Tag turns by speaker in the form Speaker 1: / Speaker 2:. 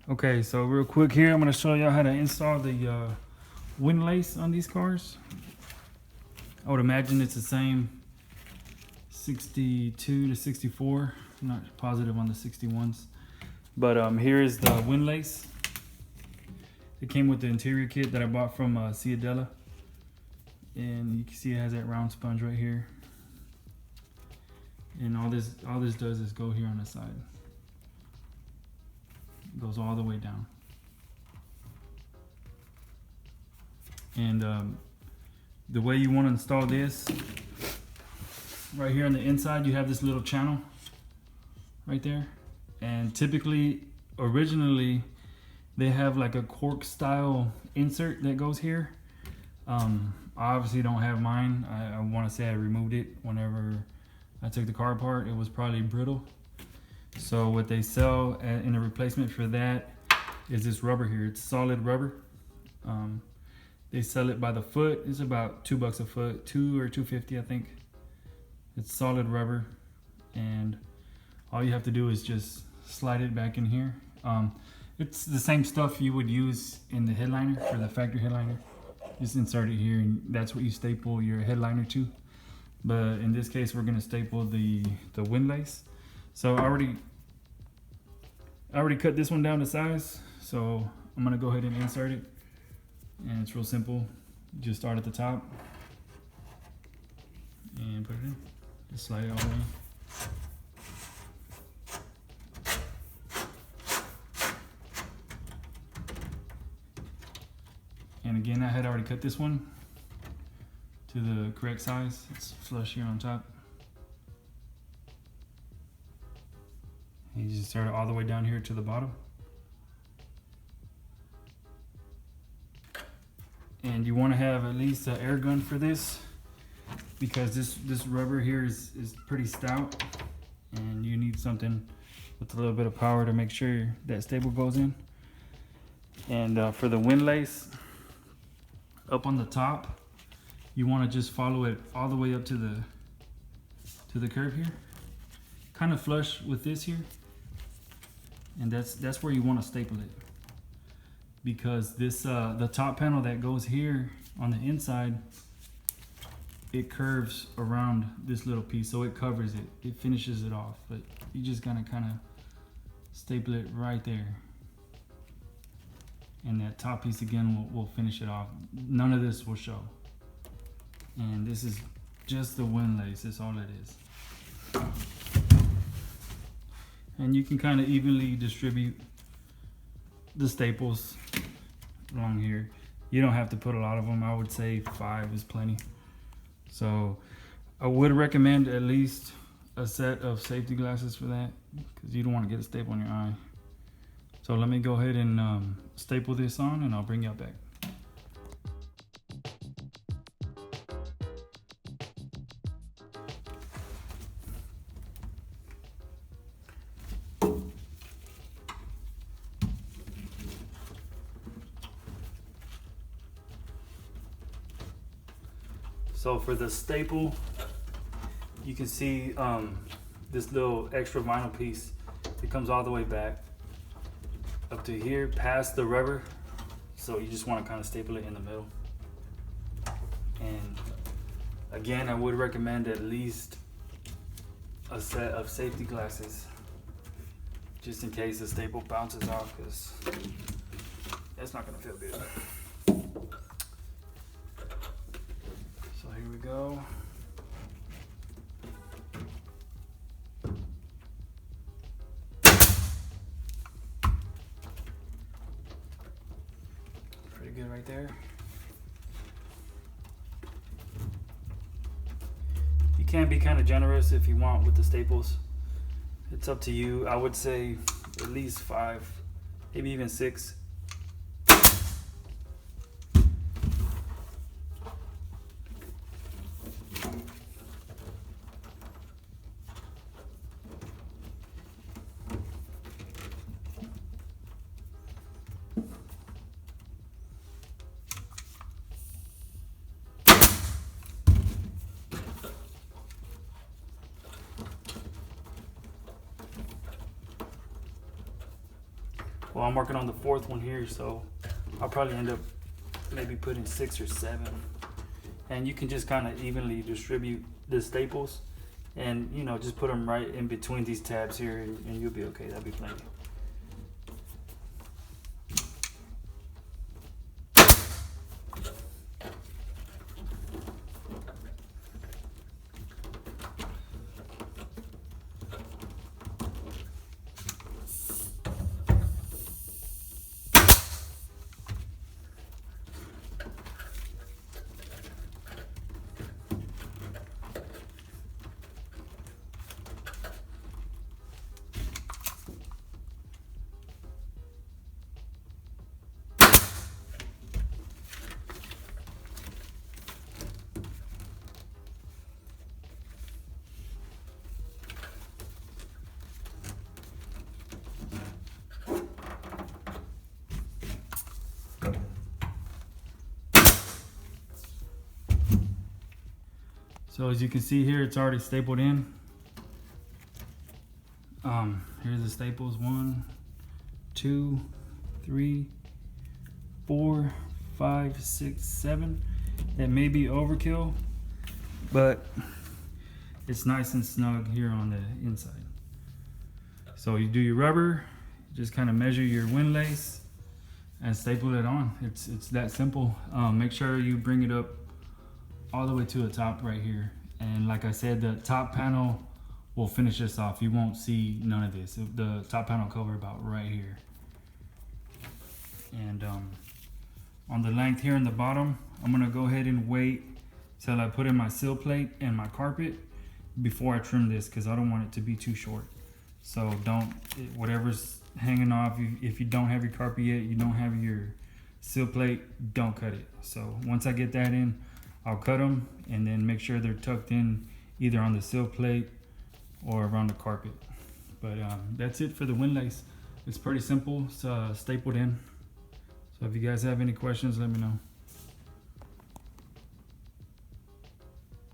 Speaker 1: Okay, so real quick here, I'm gonna show y'all how to install the windlace on these cars. I would imagine it's the same 62 to 64. I'm not positive on the 61s. But here is the windlace. It came with the interior kit that I bought from Ciadella. And you can see it has that round sponge right here. And all this does is go here on the side. It goes all the way down. And the way you want to install this, right here on the inside, you have this little channel right there. And typically, originally, they have like a cork style insert that goes here. I obviously don't have mine. I want to say I removed it whenever I took the car apart. It was probably brittle. So what they sell in a replacement for that is this rubber here. It's solid rubber. They sell it by the foot. It's about $2 a foot, $2 or $2.50 I think. It's solid rubber, and all you have to do is just slide it back in here. It's the same stuff you would use in the headliner for the factory headliner. Just insert it here, and that's what you staple your headliner to. But in this case, we're gonna staple the windlace. So I already cut this one down to size. So I'm gonna go ahead and insert it. And it's real simple. You just start at the top and put it in. Just slide it all the way. And again, I had already cut this one to the correct size. It's flush here on top. And you just start it all the way down here to the bottom. And you want to have at least an air gun for this, because this rubber here is pretty stout, and you need something with a little bit of power to make sure that staple goes in. And for the windlace, up on the top, you want to just follow it all the way up to the curve here, kind of flush with this here, and that's where you want to staple it. Because this the top panel that goes here on the inside, it curves around this little piece, so it covers it. It finishes it off, but you just gotta kind of staple it right there. And that top piece again will finish it off. None of this will show. And this is just the windlace. That's all it is. And you can kind of evenly distribute the staples along here. You don't have to put a lot of them. I would say 5 is plenty. So I would recommend at least a set of safety glasses for that, because you don't want to get a staple in your eye. So let me go ahead and staple this on, and I'll bring y'all back. So for the staple, you can see this little extra vinyl piece. It comes all the way back up to here past the rubber. So you just want to kind of staple it in the middle. And again, I would recommend at least a set of safety glasses, just in case the staple bounces off, because that's not going to feel good. Here we go. Pretty good right there. You can be kind of generous if you want with the staples. It's up to you. I would say at least 5, maybe even 6. Well, I'm working on the 4th one here, so I'll probably end up maybe putting 6 or 7. And you can just kind of evenly distribute the staples, and you know, just put them right in between these tabs here, and you'll be okay. That'll be plenty. So as you can see here, it's already stapled in. Here's the staples: 1, 2, 3, 4, 5, 6, 7. That may be overkill, but it's nice and snug here on the inside. So you do your rubber, just kind of measure your windlace and staple it on. It's that simple. Make sure you bring it up all the way to the top right here, and like I said, the top panel will finish this off. You won't see none of this. The top panel cover about right here, and on the length here in the bottom, I'm gonna go ahead and wait till I put in my sill plate and my carpet before I trim this, because I don't want it to be too short. So whatever's hanging off, if you don't have your carpet yet, you don't have your sill plate, don't cut it. So once I get that in, I'll cut them and then make sure they're tucked in either on the sill plate or around the carpet. But that's it for the windlace. It's pretty simple. It's stapled in. So if you guys have any questions, let me know.